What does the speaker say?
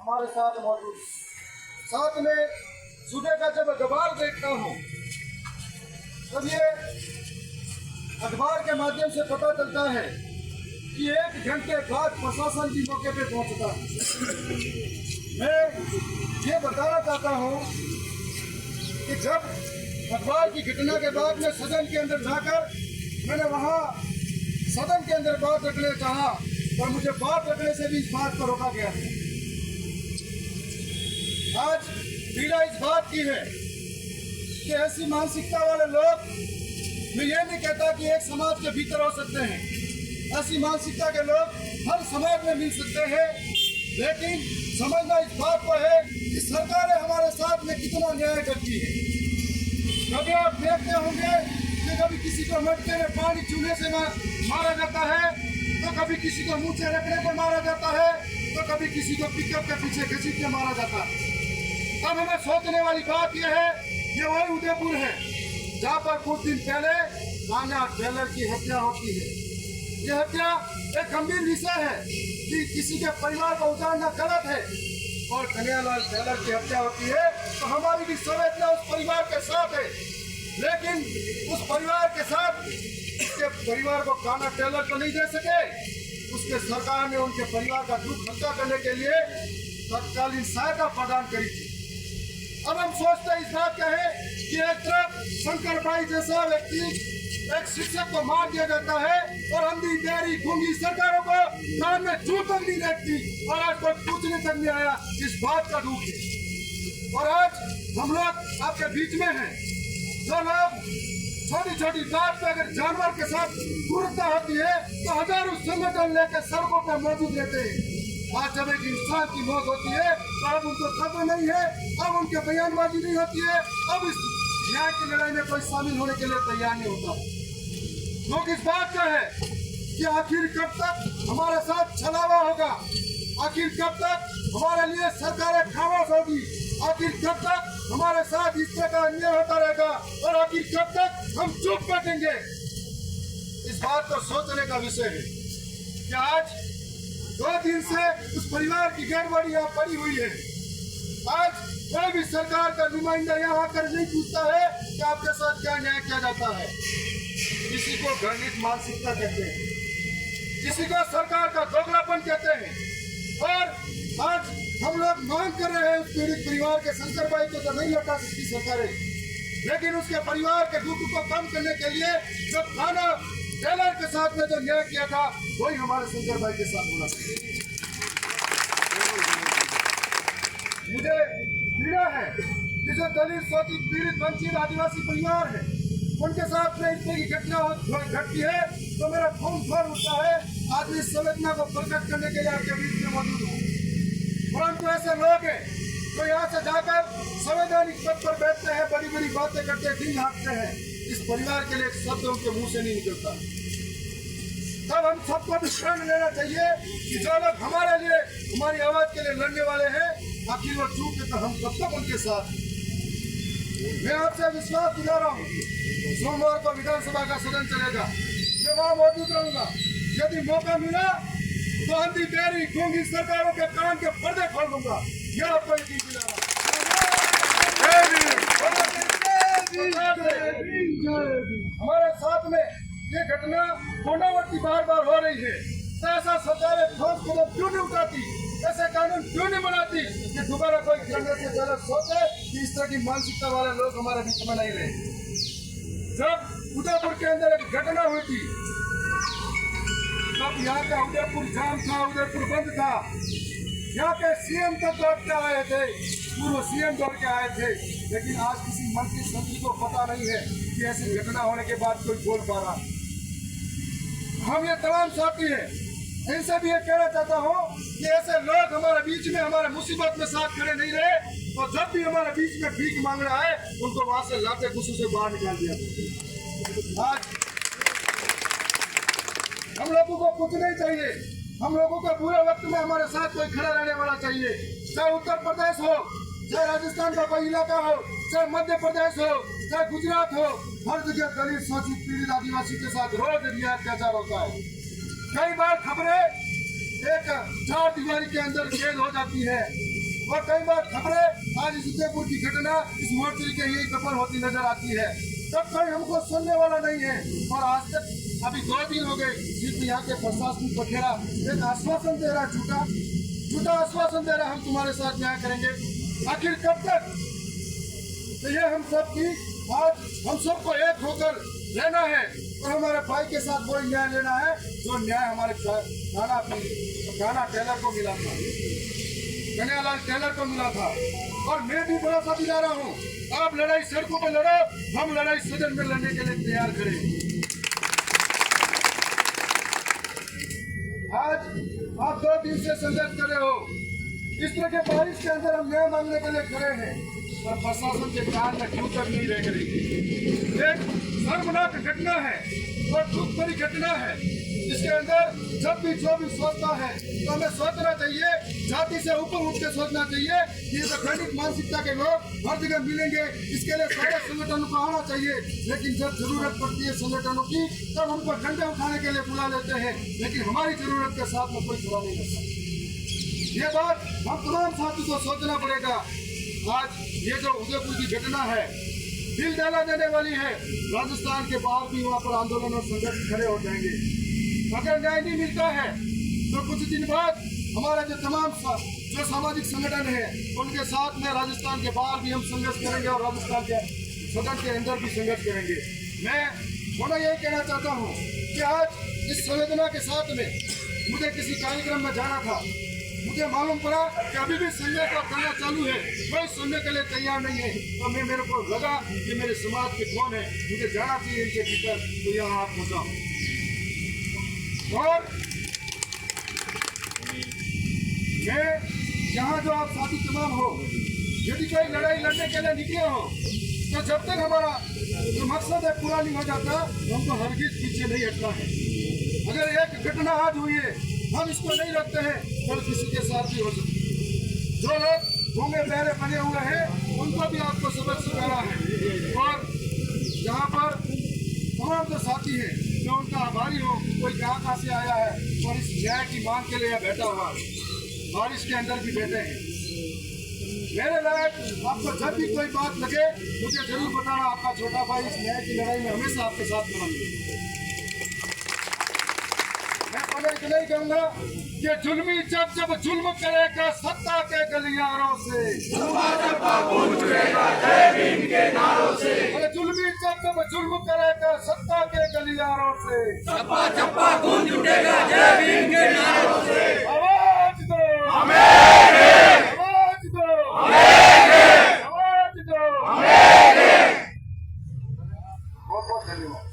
हमारे साथ मौजूद। साथ में सुबह का जब अखबार देखता हूँ तब ये अखबार के माध्यम से पता चलता है कि 1 घंटे बाद प्रशासन भी मौके पे पहुंचता है। मैं ये बताना चाहता हूँ कि जब अखबार की घटना के बाद में सदन के अंदर जाकर मैंने वहाँ सदन के अंदर बात रखने चाहा और मुझे बात रखने से भी इस बात पर रोका गया है। आज पीड़ा इस बात की है कि ऐसी मानसिकता वाले लोग, मैं ये नहीं कहता कि एक समाज के भीतर हो सकते हैं, ऐसी मानसिकता के लोग हर समाज में मिल सकते हैं, लेकिन समझना इस बात पर है कि सरकारें हमारे साथ में कितना न्याय करती है। कभी आप देखते होंगे कि कभी किसी को मटके में पानी चूल्हे से मारा जाता है, तो कभी किसी को मुँह से रखने पर मारा जाता है, तो कभी किसी को पिकअप के पीछे घसीट के मारा जाता है। अब हमें सोचने वाली बात यह है, ये वही उदयपुर है जहाँ पर कुछ दिन पहले राना टेलर की हत्या होती है। यह हत्या एक गंभीर विषय है कि किसी के परिवार को उजाड़ना गलत है, और कन्हैयालाल टेलर की हत्या होती है तो हमारी भी संवेदना उस परिवार के साथ है, लेकिन उस परिवार के साथ उसके परिवार को काना टेलर तो नहीं दे सके। उसके सरकार ने उनके परिवार का दुख हल्का करने के लिए तत्कालीन सहायता प्रदान करी थी। अब हम सोचते हैं इस बात का है कि एक तरफ शंकर भाई जैसा व्यक्ति, एक शिक्षक को मार दिया जाता है और अंधी डेरी गूंगी सरकारों को कान में जू तक नहीं देखती और आज तक पूछने तक नहीं आया। इस बात का दुख है। और आज हम लोग आपके बीच में हैं, जो लोग छोटी छोटी बात पे अगर जानवर के साथ क्रूरता होती है तो हजारों संगठन लेकर सड़कों पर मौजूद रहते हैं। आज जब एक इंसान की मौत होती है तो अब उनको खबर नहीं है, अब उनके बयानबाजी नहीं होती है, अब इस न्याय की लड़ाई में कोई शामिल होने के लिए तैयार नहीं होता। लोग इस बात का है कि आखिर कब तक हमारे साथ छलावा होगा, आखिर कब तक हमारे लिए सरकारें खामोश होगी, आखिर कब तक हमारे साथ इस तरह का अन्याय होता रहेगा, और आखिर कब तक हम चुप बैठेंगे। इस बात को सोचने का विषय है कि आज 2 दिन से उस परिवार की डेड बॉडी यहाँ पड़ी हुई है। आज कोई भी सरकार का नुमाइंदा यहाँ आकर नहीं पूछता है कि आपके साथ क्या न्याय किया जाता है। किसी को घृणित मानसिकता कहते हैं, किसी को सरकार का दोगलापन कहते हैं, और आज हम लोग मांग कर रहे हैं उस पीड़ित परिवार के शंकर भाई को तो नहीं लौटा सकती सरकारें, लेकिन उसके परिवार के दुख को कम करने के लिए जो थाना टेलर के साथ में जो न्याय किया था वही हमारे शंकर भाई के साथ होना चाहिए। मुझे पीड़ा है कि जो दलित शोषित पीड़ित वंचित आदिवासी परिवार है उनके साथ में इस तरह की घटना घटती है तो मेरा खून खौल उठता है। आज इस संवेदना को प्रकट करने के लिए आपके बीच में मौजूद हूँ, परंतु ऐसे लोग हैं तो यहाँ से जाकर संवैधानिक पद पर बैठते हैं, बड़ी बड़ी बातें करते हैं, ढींग हाँकते हैं। इस परिवार के लिए एक शब्द उनके मुंह से नहीं निकलता। तब हम सबको भी प्रण लेना चाहिए कि जो लोग हमारे लिए, हमारी आवाज के लिए लड़ने वाले हैं, आखिर वो चूक है तो हम कब तक उनके साथ। मैं आपसे विश्वास दिला रहा हूँ, सोमवार को विधानसभा का सदन चलेगा, मैं वहाँ मौजूद रहूंगा। यदि मौका मिला तो अंधी डेरी गूंगी सरकारों के कान के पर्दे खोल दूंगा। यह आपको यकीन दिला रहा हूँ। हमारे साथ में ये घटना पुनरावृत्ति बार बार हो रही है, तो ऐसा सरकारें ठोस कदम क्यों नहीं उठाती, ऐसे कानून क्यों नहीं बनाती कि दोबारा कोई गलत से गलत सोचे कि इस तरह की मानसिकता वाले लोग हमारे बीच में नहीं रहे। जब उदयपुर के अंदर एक घटना हुई थी तब यहाँ का उदयपुर जाम था, उदयपुर बंद था, यहाँ के सीएम तक दौड़ के आए थे, पूर्व सीएम दौड़ के आए थे, लेकिन आज किसी मंत्री संतरी को पता नहीं है कि ऐसी घटना होने के बाद कोई बोल पा रहा। हम ये तमाम साथी हैं, इनसे भी ये कहना चाहता हूँ कि ऐसे लोग हमारे बीच में, हमारे मुसीबत में साथ खड़े नहीं रहे, तो जब भी हमारे बीच में भीख मांग रहा है उनको वहां से लाते गुस्से से बाहर निकाल दिया। आज हम लोगों को कुछ नहीं चाहिए, हम लोगों को बुरे वक्त में हमारे साथ कोई खड़ा रहने वाला चाहिए, चाहे उत्तर प्रदेश हो, चाहे राजस्थान का कोई इलाका हो, चाहे मध्य प्रदेश हो, चाहे गुजरात हो, हर जगह दलित शोषित पीड़ित आदिवासी के साथ रोज अन्याय अत्याचार होता है। कई बार खबरें एक 4 दीवारी के अंदर कैद हो जाती है, और कई बार खबरें आज इस उदयपुर की घटना इस मोर्चरी के यही सफल होती नजर आती है, तब कोई हमको सुनने वाला नहीं है। और आज तक अभी 2 दिन हो गए सिर्फ यहाँ के प्रशासनिक बखेरा एक आश्वासन दे रहा, झूठा आश्वासन दे रहा, हम तुम्हारे साथ न्याय करेंगे। आखिर कब तक? तो ये हम सब की आज हम सबको एक होकर रहना है और हमारे भाई के साथ वही न्याय लेना है जो न्याय हमारे गाना टेलर को मिला था, कन्हैयालाल टेलर को मिला था। और मैं भी भरोसा दिला रहा हूँ, आप लड़ाई सड़कों पर लड़ो, हम लड़ाई सदन में लड़ने के लिए तैयार खड़े। आज आप 2 दिन से संघर्ष कर रहे हो, इस तरह के बारिश के अंदर हम न्याय मांगने के लिए खड़े हैं और प्रशासन के कान में क्यों तक नहीं रह रही। एक शर्मनाक घटना है और दुख भरी घटना है, जिसके अंदर जब भी जो भी सोचता है तो हमें सोचना चाहिए, जाति से ऊपर उठ के सोचना चाहिए कि ये दैनिक मानसिकता के लोग हर जगह मिलेंगे। इसके लिए सारे संगठनों को आना चाहिए, लेकिन जब जरूरत पड़ती है संगठनों की तब हमको डंडे उठाने के लिए बुला लेते हैं, लेकिन हमारी जरूरत के साथ में कोई खड़ा नहीं करता। ये बात हम तमाम साथी को सोचना पड़ेगा। आज ये जो उदयपुर की घटना है दिल दहला देने वाली है। राजस्थान के बाहर भी वहाँ पर आंदोलन और संघर्ष खड़े हो जाएंगे। अगर न्याय नहीं मिलता है तो कुछ दिन बाद हमारा जो तमाम जो सामाजिक संगठन है उनके साथ में राजस्थान के बाहर भी हम संघर्ष करेंगे और राजस्थान के सदन के अंदर भी संघर्ष करेंगे। मैं थोड़ा यही कहना चाहता हूँ कि आज इस संवेदना के साथ में मुझे किसी कार्यक्रम में जाना था, मुझे मालूम पड़ा कि अभी भी संजय का करना चालू है, कोई सुनने के लिए तैयार नहीं है। तो मेरे को लगा कि मेरे समाज के कौन है, मुझे जाना चाहिए इनके भीतर, तो यहाँ आप पहुँचाओ। और मैं यहाँ जो आप साथी तमाम हो, यदि कोई लड़ाई लड़ने के लिए निकले हो तो जब तक हमारा जो मकसद है पूरा नहीं हो जाता तो हमको हरगिज पीछे नहीं हटना है। अगर एक घटना आज हुई है, हम इसको नहीं रखते हैं, कल किसी के साथ भी हो सकती है। जो लोग घूमे बहरे बने हुए हैं उनको भी आपको सबक सिखाना है। और यहाँ पर तमाम जो साथी हैं मैं उनका आभारी हूँ, कोई कहाँ से आया है और इस न्याय की मांग के लिए बैठा हुआ है, बारिश के अंदर भी बैठे हैं। मेरे लायक आपको जब भी कोई बात लगे मुझे जरूर बताना। आपका छोटा भाई इस न्याय की लड़ाई में हमेशा आपके साथ खड़ा। मैं पहले इतना ही कहूँगा कि जुल्मी जब जुल्म करेगा सत्ता के गलियारों से, जुल्मी जब जुल्म करेगा सत्ता के गलियारों से, चप्पा गूंज उठेगा जय भीम के नारों से। आवाज दो, आवाज दो, आवाज दो। बहुत बहुत धन्यवाद।